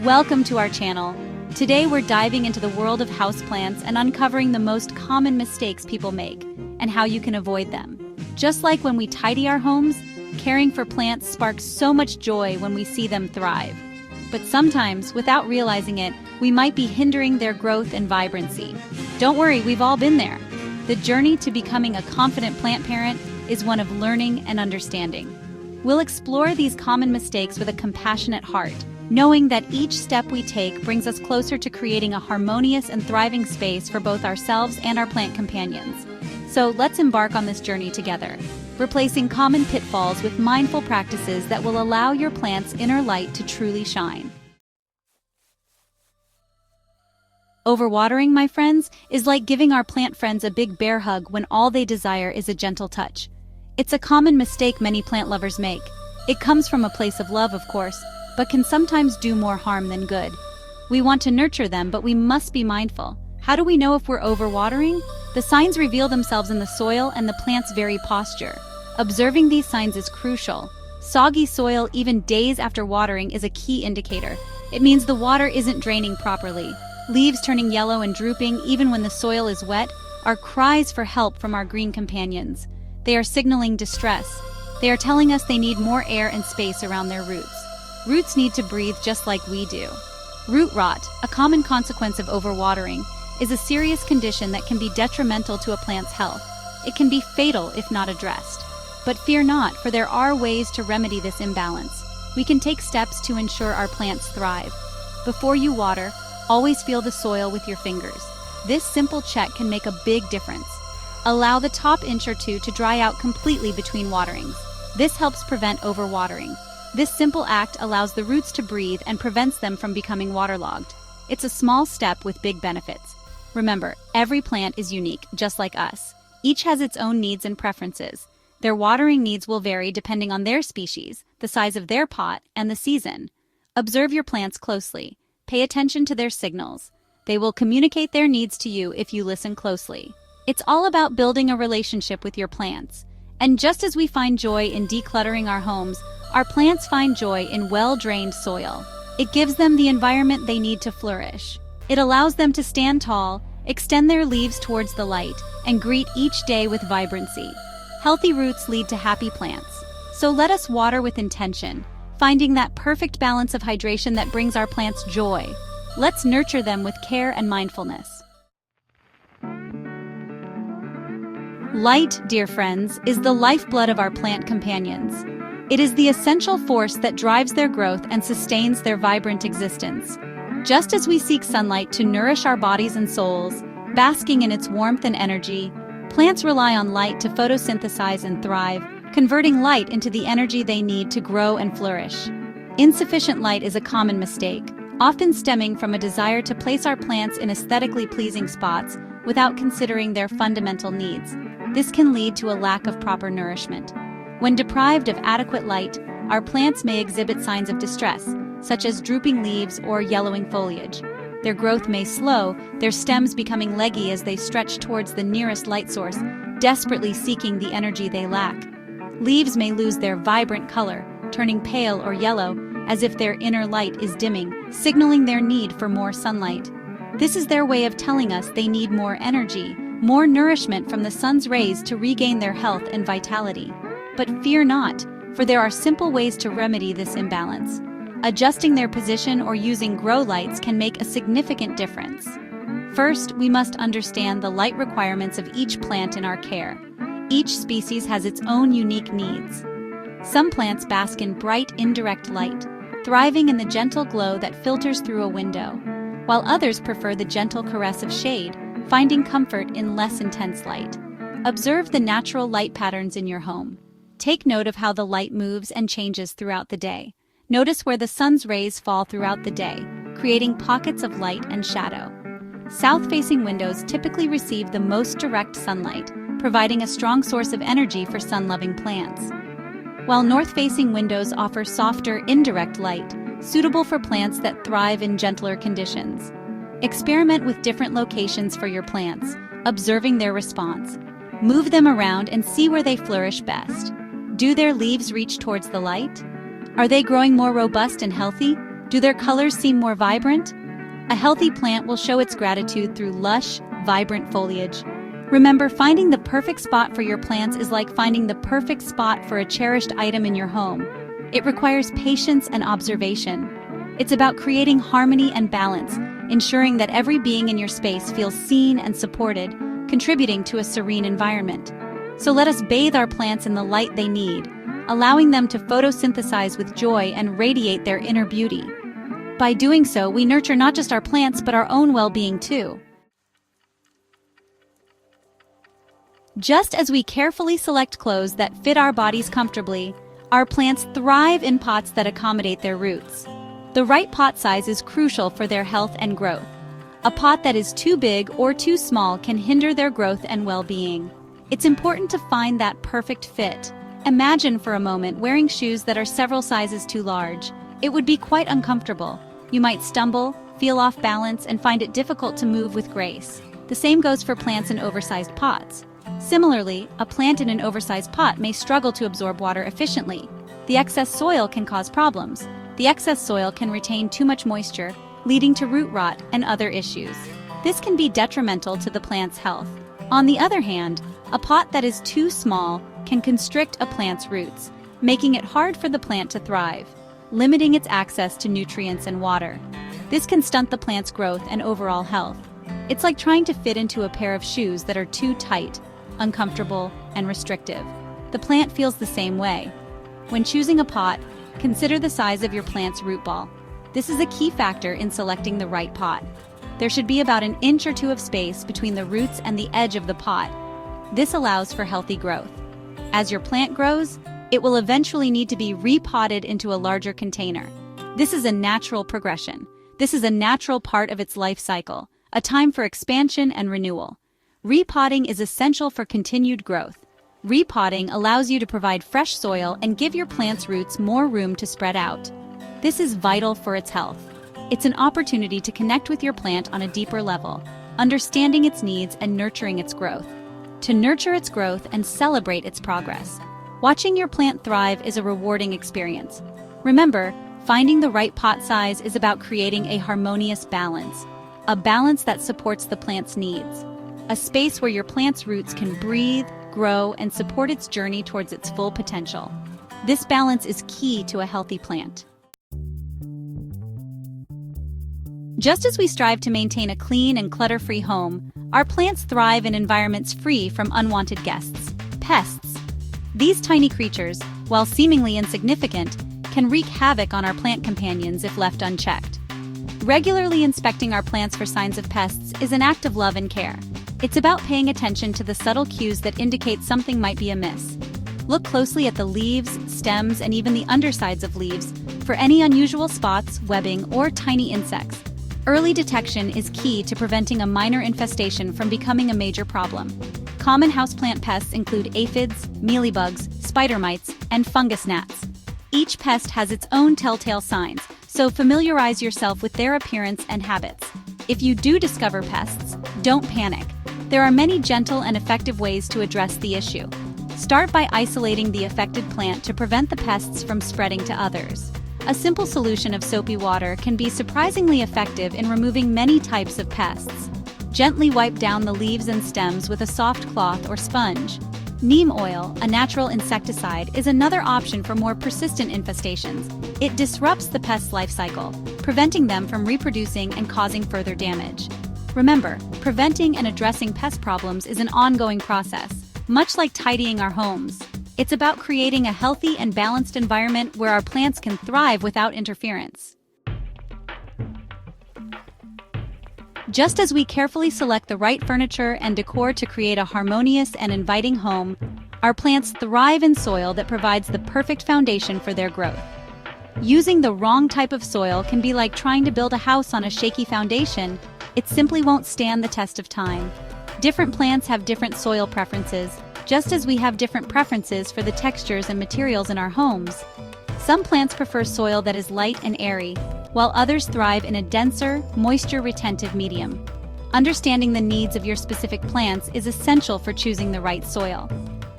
Welcome to our channel. Today we're diving into the world of houseplants and uncovering the most common mistakes people make and how you can avoid them. Just like when we tidy our homes, caring for plants sparks so much joy when we see them thrive. But sometimes, without realizing it, we might be hindering their growth and vibrancy. Don't worry, we've all been there. The journey to becoming a confident plant parent is one of learning and understanding. We'll explore these common mistakes with a compassionate heart, knowing that each step we take brings us closer to creating a harmonious and thriving space for both ourselves and our plant companions. So let's embark on this journey together, replacing common pitfalls with mindful practices that will allow your plant's inner light to truly shine. Overwatering, my friends, is like giving our plant friends a big bear hug when all they desire is a gentle touch. It's a common mistake many plant lovers make. It comes from a place of love, of course, but can sometimes do more harm than good. We want to nurture them, but we must be mindful. How do we know if we're overwatering? The signs reveal themselves in the soil and the plant's very posture. Observing these signs is crucial. Soggy soil, even days after watering, is a key indicator. It means the water isn't draining properly. Leaves turning yellow and drooping, even when the soil is wet, are cries for help from our green companions. They are signaling distress. They are telling us they need more air and space around their roots. Roots need to breathe just like we do. Root rot, a common consequence of overwatering, is a serious condition that can be detrimental to a plant's health. It can be fatal if not addressed. But fear not, for there are ways to remedy this imbalance. We can take steps to ensure our plants thrive. Before you water, always feel the soil with your fingers. This simple check can make a big difference. Allow the top inch or two to dry out completely between waterings. This helps prevent overwatering. This simple act allows the roots to breathe and prevents them from becoming waterlogged. It's a small step with big benefits. Remember, every plant is unique, just like us. Each has its own needs and preferences. Their watering needs will vary depending on their species, the size of their pot, and the season. Observe your plants closely. Pay attention to their signals. They will communicate their needs to you if you listen closely. It's all about building a relationship with your plants. And just as we find joy in decluttering our homes, our plants find joy in well-drained soil. It gives them the environment they need to flourish. It allows them to stand tall, extend their leaves towards the light, and greet each day with vibrancy. Healthy roots lead to happy plants. So let us water with intention, finding that perfect balance of hydration that brings our plants joy. Let's nurture them with care and mindfulness. Light, dear friends, is the lifeblood of our plant companions. It is the essential force that drives their growth and sustains their vibrant existence. Just as we seek sunlight to nourish our bodies and souls, basking in its warmth and energy, plants rely on light to photosynthesize and thrive, converting light into the energy they need to grow and flourish. Insufficient light is a common mistake, often stemming from a desire to place our plants in aesthetically pleasing spots without considering their fundamental needs. This can lead to a lack of proper nourishment. When deprived of adequate light, our plants may exhibit signs of distress, such as drooping leaves or yellowing foliage. Their growth may slow, their stems becoming leggy as they stretch towards the nearest light source, desperately seeking the energy they lack. Leaves may lose their vibrant color, turning pale or yellow, as if their inner light is dimming, signaling their need for more sunlight. This is their way of telling us they need more energy, more nourishment from the sun's rays to regain their health and vitality. But fear not, for there are simple ways to remedy this imbalance. Adjusting their position or using grow lights can make a significant difference. First, we must understand the light requirements of each plant in our care. Each species has its own unique needs. Some plants bask in bright, indirect light, thriving in the gentle glow that filters through a window, while others prefer the gentle caress of shade, finding comfort in less intense light. Observe the natural light patterns in your home. Take note of how the light moves and changes throughout the day. Notice where the sun's rays fall throughout the day, creating pockets of light and shadow. South-facing windows typically receive the most direct sunlight, providing a strong source of energy for sun-loving plants, while north-facing windows offer softer, indirect light, suitable for plants that thrive in gentler conditions. Experiment with different locations for your plants, observing their response. Move them around and see where they flourish best. Do their leaves reach towards the light? Are they growing more robust and healthy? Do their colors seem more vibrant? A healthy plant will show its gratitude through lush, vibrant foliage. Remember, finding the perfect spot for your plants is like finding the perfect spot for a cherished item in your home. It requires patience and observation. It's about creating harmony and balance, ensuring that every being in your space feels seen and supported, contributing to a serene environment. So let us bathe our plants in the light they need, allowing them to photosynthesize with joy and radiate their inner beauty. By doing so, we nurture not just our plants but our own well-being too. Just as we carefully select clothes that fit our bodies comfortably, our plants thrive in pots that accommodate their roots. The right pot size is crucial for their health and growth. A pot that is too big or too small can hinder their growth and well-being. It's important to find that perfect fit. Imagine for a moment wearing shoes that are several sizes too large. It would be quite uncomfortable. You might stumble, feel off balance, and find it difficult to move with grace. The same goes for plants in oversized pots. Similarly, a plant in an oversized pot may struggle to absorb water efficiently. The excess soil can cause problems. The excess soil can retain too much moisture, leading to root rot and other issues. This can be detrimental to the plant's health. On the other hand, a pot that is too small can constrict a plant's roots, making it hard for the plant to thrive, limiting its access to nutrients and water. This can stunt the plant's growth and overall health. It's like trying to fit into a pair of shoes that are too tight, uncomfortable, and restrictive. The plant feels the same way. When choosing a pot, consider the size of your plant's root ball. This is a key factor in selecting the right pot. There should be about 1 inch or 2 of space between the roots and the edge of the pot. This allows for healthy growth. As your plant grows, it will eventually need to be repotted into a larger container. This is a natural progression. This is a natural part of its life cycle, a time for expansion and renewal. Repotting is essential for continued growth. Repotting allows you to provide fresh soil and give your plant's roots more room to spread out. This is vital for its health. It's an opportunity to connect with your plant on a deeper level, understanding its needs and nurturing its growth. To nurture its growth and celebrate its progress. Watching your plant thrive is a rewarding experience. Remember, finding the right pot size is about creating a harmonious balance, a balance that supports the plant's needs. A space where your plant's roots can breathe, grow, and support its journey towards its full potential. This balance is key to a healthy plant. Just as we strive to maintain a clean and clutter-free home, our plants thrive in environments free from unwanted guests, pests. These tiny creatures, while seemingly insignificant, can wreak havoc on our plant companions if left unchecked. Regularly inspecting our plants for signs of pests is an act of love and care. It's about paying attention to the subtle cues that indicate something might be amiss. Look closely at the leaves, stems, and even the undersides of leaves for any unusual spots, webbing, or tiny insects. Early detection is key to preventing a minor infestation from becoming a major problem. Common houseplant pests include aphids, mealybugs, spider mites, and fungus gnats. Each pest has its own telltale signs, so familiarize yourself with their appearance and habits. If you do discover pests, don't panic. There are many gentle and effective ways to address the issue. Start by isolating the affected plant to prevent the pests from spreading to others. A simple solution of soapy water can be surprisingly effective in removing many types of pests. Gently wipe down the leaves and stems with a soft cloth or sponge. Neem oil, a natural insecticide, is another option for more persistent infestations. It disrupts the pest's life cycle, preventing them from reproducing and causing further damage. Remember, preventing and addressing pest problems is an ongoing process, much like tidying our homes. It's about creating a healthy and balanced environment where our plants can thrive without interference. Just as we carefully select the right furniture and decor to create a harmonious and inviting home, our plants thrive in soil that provides the perfect foundation for their growth. Using the wrong type of soil can be like trying to build a house on a shaky foundation. It simply won't stand the test of time. Different plants have different soil preferences, just as we have different preferences for the textures and materials in our homes. Some plants prefer soil that is light and airy, while others thrive in a denser, moisture-retentive medium. Understanding the needs of your specific plants is essential for choosing the right soil.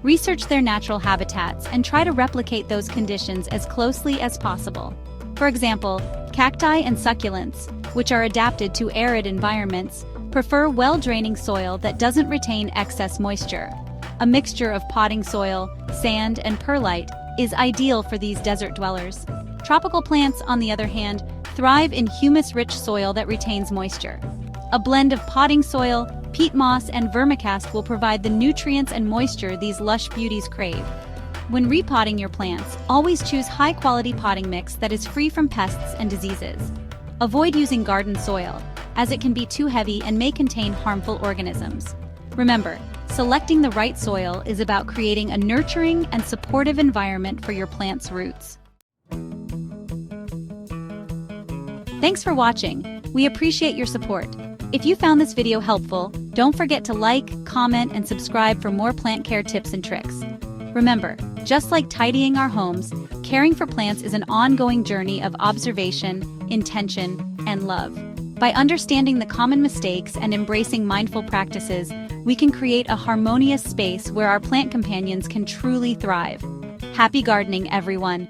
Research their natural habitats and try to replicate those conditions as closely as possible. For example, Cacti and succulents, which are adapted to arid environments, prefer well-draining soil that doesn't retain excess moisture. A mixture of potting soil, sand, and perlite is ideal for these desert dwellers. Tropical plants, on the other hand, thrive in humus-rich soil that retains moisture. A blend of potting soil, peat moss, and vermicast will provide the nutrients and moisture these lush beauties crave. When repotting your plants, always choose high-quality potting mix that is free from pests and diseases. Avoid using garden soil, as it can be too heavy and may contain harmful organisms. Remember, selecting the right soil is about creating a nurturing and supportive environment for your plant's roots. Thanks for watching. We appreciate your support. If you found this video helpful, don't forget to like, comment, and subscribe for more plant care tips and tricks. Remember, just like tidying our homes, caring for plants is an ongoing journey of observation, intention, and love. By understanding the common mistakes and embracing mindful practices, we can create a harmonious space where our plant companions can truly thrive. Happy gardening, everyone!